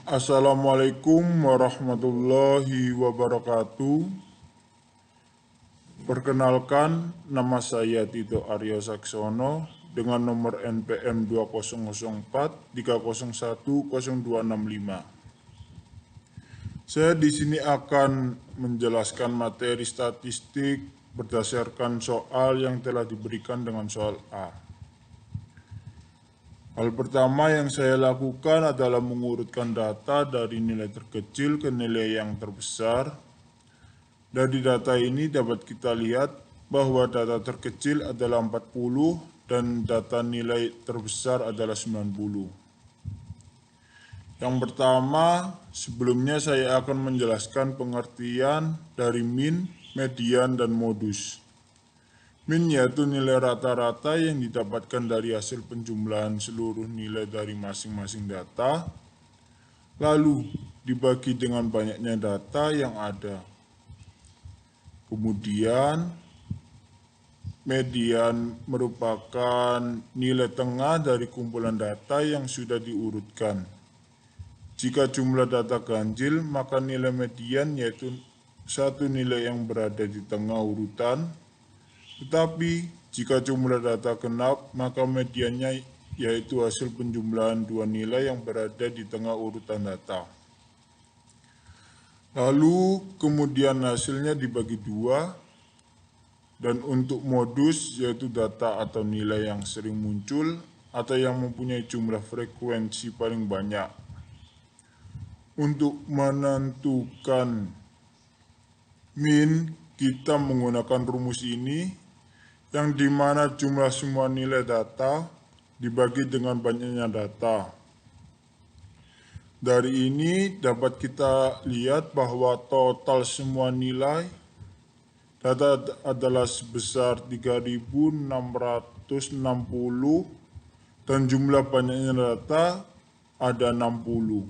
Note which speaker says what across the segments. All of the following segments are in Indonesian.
Speaker 1: Assalamualaikum warahmatullahi wabarakatuh. Perkenalkan, nama saya Tito Aryo Saksono dengan nomor NPM 200430100265. Saya di sini akan menjelaskan materi statistik berdasarkan soal yang telah diberikan dengan soal A. Hal pertama yang saya lakukan adalah mengurutkan data dari nilai terkecil ke nilai yang terbesar. Dari data ini dapat kita lihat bahwa data terkecil adalah 40 dan data nilai terbesar adalah 90. Yang pertama, sebelumnya saya akan menjelaskan pengertian dari min, median, dan modus. Min yaitu nilai rata-rata yang didapatkan dari hasil penjumlahan seluruh nilai dari masing-masing data, lalu dibagi dengan banyaknya data yang ada. Kemudian, median merupakan nilai tengah dari kumpulan data yang sudah diurutkan. Jika jumlah data ganjil, maka nilai median yaitu satu nilai yang berada di tengah urutan. Tetapi jika jumlah data genap, maka mediannya yaitu hasil penjumlahan dua nilai yang berada di tengah urutan data. Lalu kemudian hasilnya dibagi dua, dan untuk modus yaitu data atau nilai yang sering muncul atau yang mempunyai jumlah frekuensi paling banyak. Untuk menentukan min, kita menggunakan rumus ini, yang dimana jumlah semua nilai data dibagi dengan banyaknya data. Dari ini dapat kita lihat bahwa total semua nilai data adalah sebesar 3.660 dan jumlah banyaknya data ada 60.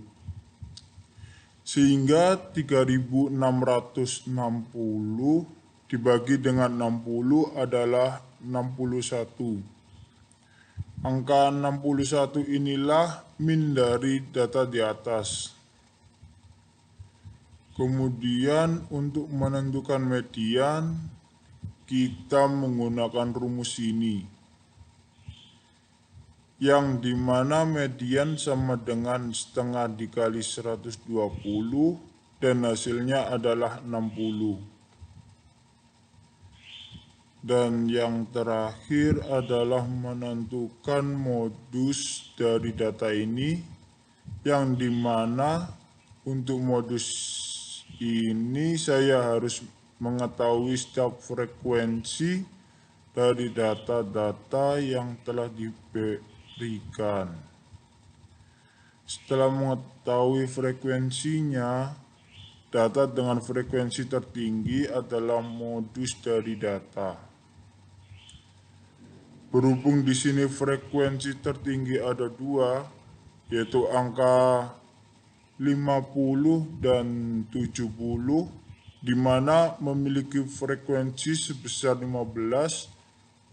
Speaker 1: Sehingga 3.660 dibagi dengan 60 adalah 61. Angka 61 inilah min dari data di atas. Kemudian untuk menentukan median, kita menggunakan rumus ini, yang dimana median sama dengan setengah dikali 120 dan hasilnya adalah 60. Dan yang terakhir adalah menentukan modus dari data ini, yang dimana untuk modus ini saya harus mengetahui setiap frekuensi dari data-data yang telah diberikan. Setelah mengetahui frekuensinya, data dengan frekuensi tertinggi adalah modus dari data. Berhubung di sini frekuensi tertinggi ada dua, yaitu angka 50 dan 70, di mana memiliki frekuensi sebesar 15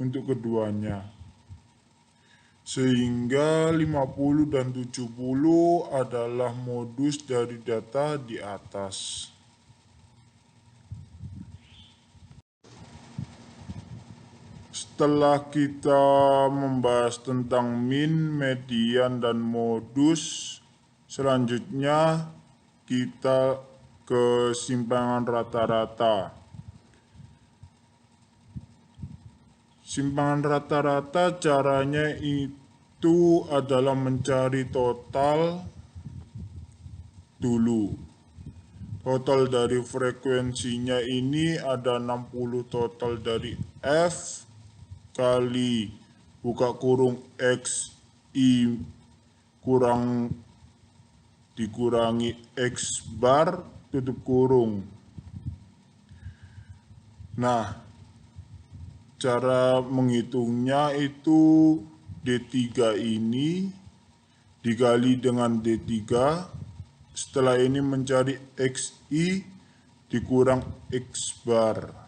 Speaker 1: untuk keduanya. Sehingga 50 dan 70 adalah modus dari data di atas. Setelah kita membahas tentang min, median, dan modus, selanjutnya kita ke simpangan rata-rata. Simpangan rata-rata caranya itu adalah mencari total dulu. Total dari frekuensinya ini ada 60 total dari F kali buka kurung X I kurang dikurangi X bar tutup kurung. Nah, cara menghitungnya itu D3 ini dikali dengan D3. Setelah ini mencari XI dikurang X bar.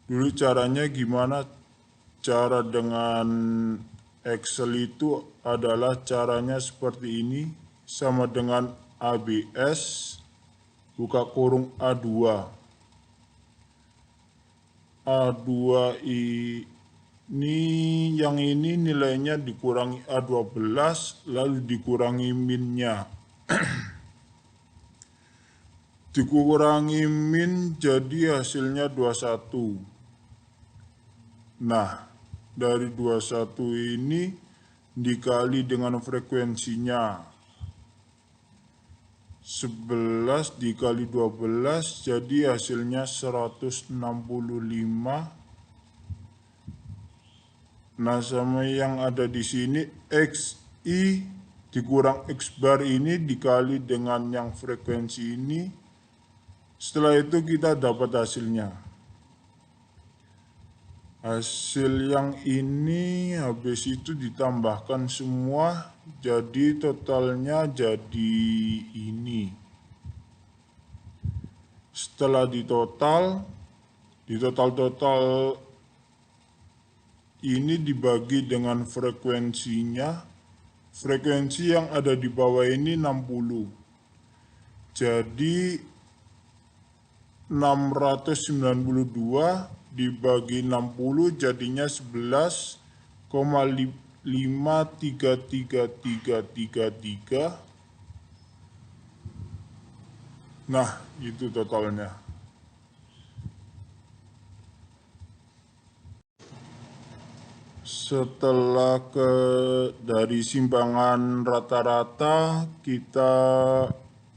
Speaker 1: Dulu caranya gimana? Cara dengan Excel itu adalah caranya seperti ini. sama dengan ABS, buka kurung A2. A2 ini, yang ini nilainya dikurangi A12, lalu dikurangi minnya. Dikurangi min jadi hasilnya 21. Nah, dari 21 ini dikali dengan frekuensinya. 11 dikali 12 jadi hasilnya 165. Nah, sama yang ada di sini XI dikurang X bar ini dikali dengan yang frekuensi ini. Setelah itu kita dapat hasilnya. Hasil yang ini habis itu ditambahkan semua, jadi totalnya jadi ini. Setelah ditotal ini dibagi dengan frekuensinya. Frekuensi yang ada di bawah ini 60. Jadi 692 dibagi 60 jadinya 11,533333. Nah, itu totalnya. Setelah dari simpangan rata-rata, kita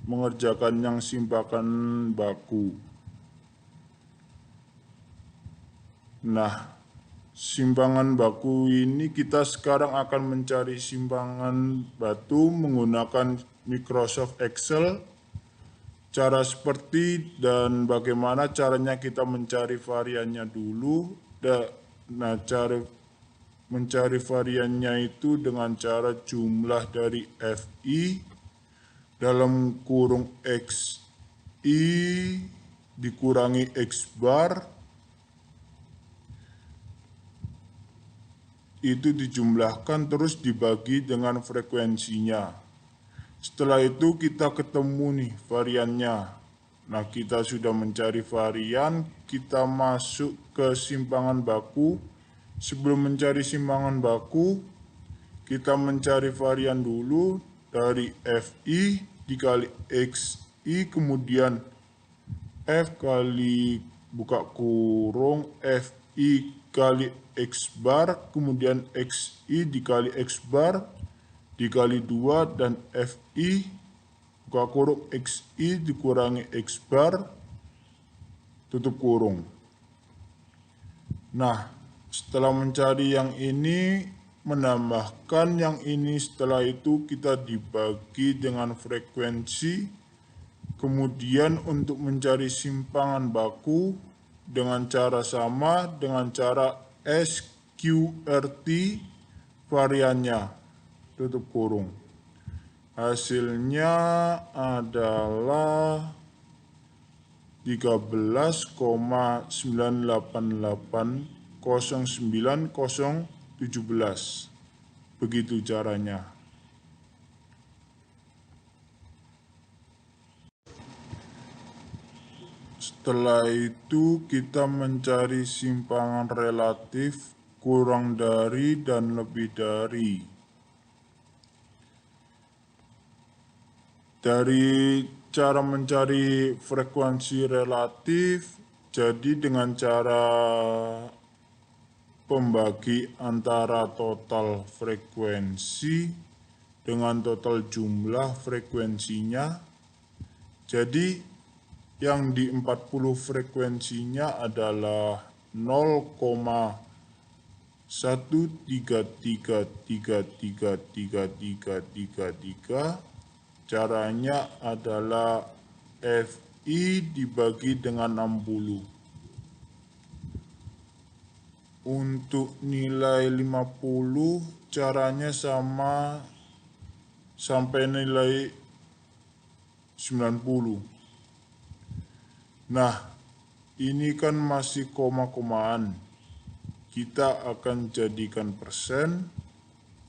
Speaker 1: mengerjakan yang simpangan baku. Nah, simpangan baku ini kita sekarang akan mencari simpangan batu menggunakan Microsoft Excel. Cara seperti dan bagaimana caranya kita mencari variannya dulu. Nah, cara mencari variannya itu dengan cara jumlah dari FI dalam kurung XI dikurangi X bar, itu dijumlahkan terus dibagi dengan frekuensinya. Setelah itu kita ketemu nih variannya. Nah, kita sudah mencari varian, kita masuk ke simpangan baku. Sebelum mencari simpangan baku, kita mencari varian dulu dari FI dikali XI, kemudian F kali buka kurung FI kali X bar, kemudian XI dikali X bar dikali 2 dan FI buka kurung XI dikurangi X bar tutup kurung. Nah, setelah mencari yang ini, menambahkan yang ini, setelah itu kita dibagi dengan frekuensi. Kemudian untuk mencari simpangan baku dengan cara sama, dengan cara SQRT variannya, tutup kurung. Hasilnya adalah 13,98809,017. Begitu caranya. Setelah itu kita mencari simpangan relatif kurang dari dan lebih dari. Dari cara mencari frekuensi relatif, jadi dengan cara pembagi antara total frekuensi dengan total jumlah frekuensinya. Jadi yang di 40 frekuensinya adalah 0,1333333. Caranya adalah FI dibagi dengan 60. Untuk nilai 50 caranya sama sampai nilai 90. Nah, ini kan masih koma-komaan. Kita akan jadikan persen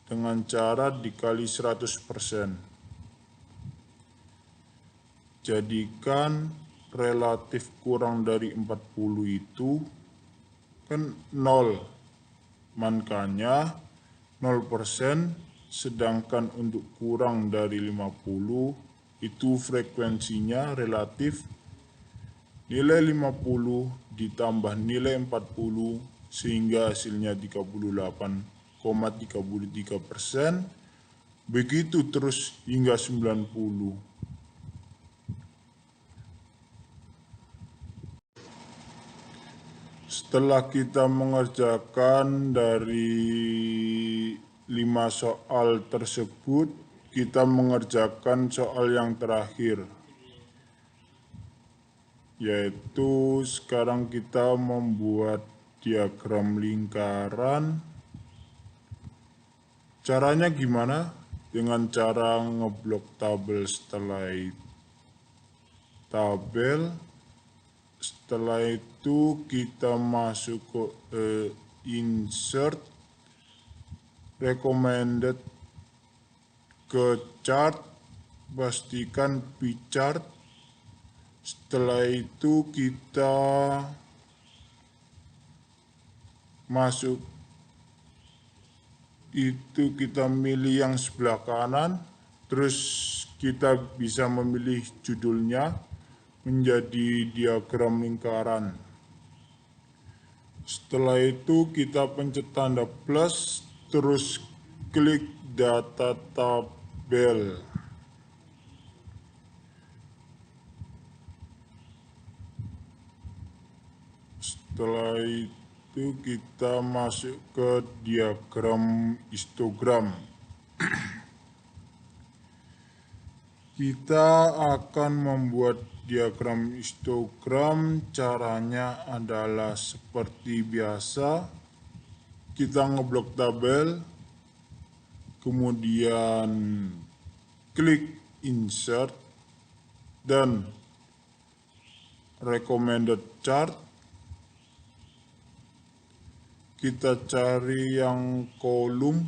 Speaker 1: dengan cara dikali 100%. jadikan relatif kurang dari 40 itu kan 0, makanya 0%, sedangkan untuk kurang dari 50 itu frekuensinya relatif nilai 50 ditambah nilai 40 sehingga hasilnya 38,33%, begitu terus hingga 90. Setelah kita mengerjakan dari 5 soal tersebut, kita mengerjakan soal yang terakhir, yaitu sekarang kita membuat diagram lingkaran. Caranya gimana? Dengan cara ngeblok tabel setelah itu kita masuk ke insert, recommended, ke chart, pastikan p-chart. Setelah itu kita masuk, itu kita milih yang sebelah kanan, terus kita bisa memilih judulnya menjadi diagram lingkaran. Setelah itu kita pencet tanda plus, terus klik data tabel. Setelah itu kita masuk ke diagram histogram. Kita akan membuat diagram histogram. Caranya adalah seperti biasa. Kita ngeblok tabel, kemudian klik insert dan recommended chart. Kita cari yang kolom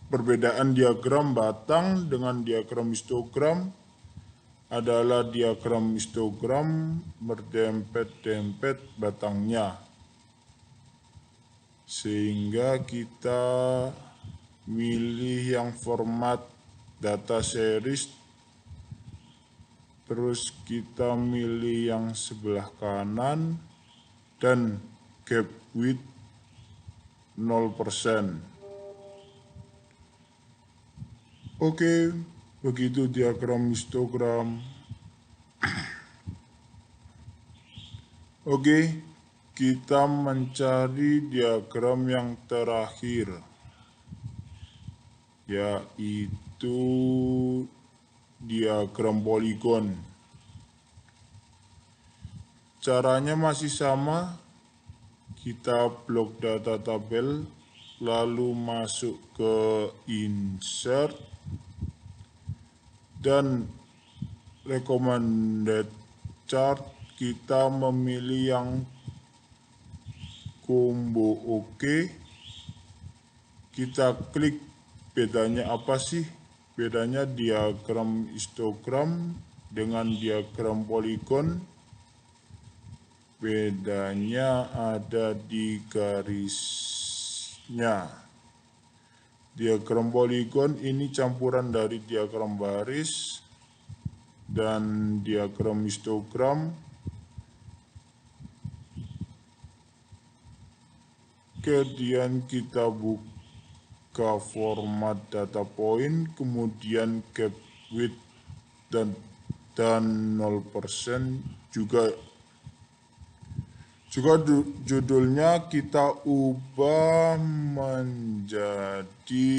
Speaker 1: perbedaan diagram batang dengan diagram histogram adalah diagram histogram berdempet-dempet batangnya. Sehingga kita milih yang format data series, terus kita milih yang sebelah kanan dan gap width 0%. Oke, begitu diagram histogram. Oke, kita mencari diagram yang terakhir, yaitu diagram poligon. Caranya masih sama, kita blok data tabel, lalu masuk ke insert dan recommended chart. Kita memilih yang combo oke. Kita klik. Bedanya apa sih? Bedanya diagram histogram dengan diagram poligon. Bedanya ada di garisnya. Diagram poligon ini campuran dari diagram baris dan diagram histogram. Kemudian kita buka format data point, kemudian gap width dan 0% juga judulnya kita ubah menjadi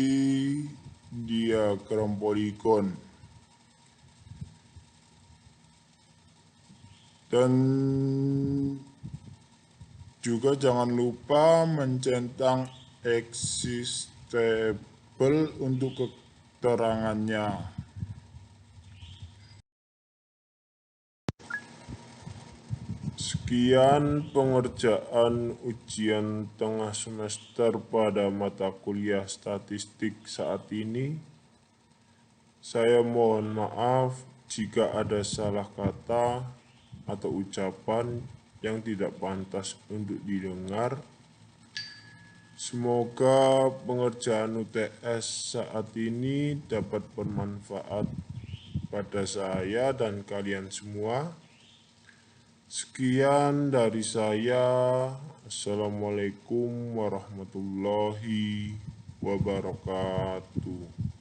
Speaker 1: diagram poligon. Dan juga jangan lupa mencentang existable untuk keterangannya. Sekian pengerjaan ujian tengah semester pada mata kuliah statistik saat ini.
Speaker 2: Saya mohon maaf jika ada salah kata atau ucapan yang tidak pantas untuk didengar. Semoga pengerjaan UTS saat ini dapat bermanfaat pada saya dan kalian semua. Sekian dari saya. Assalamualaikum warahmatullahi wabarakatuh.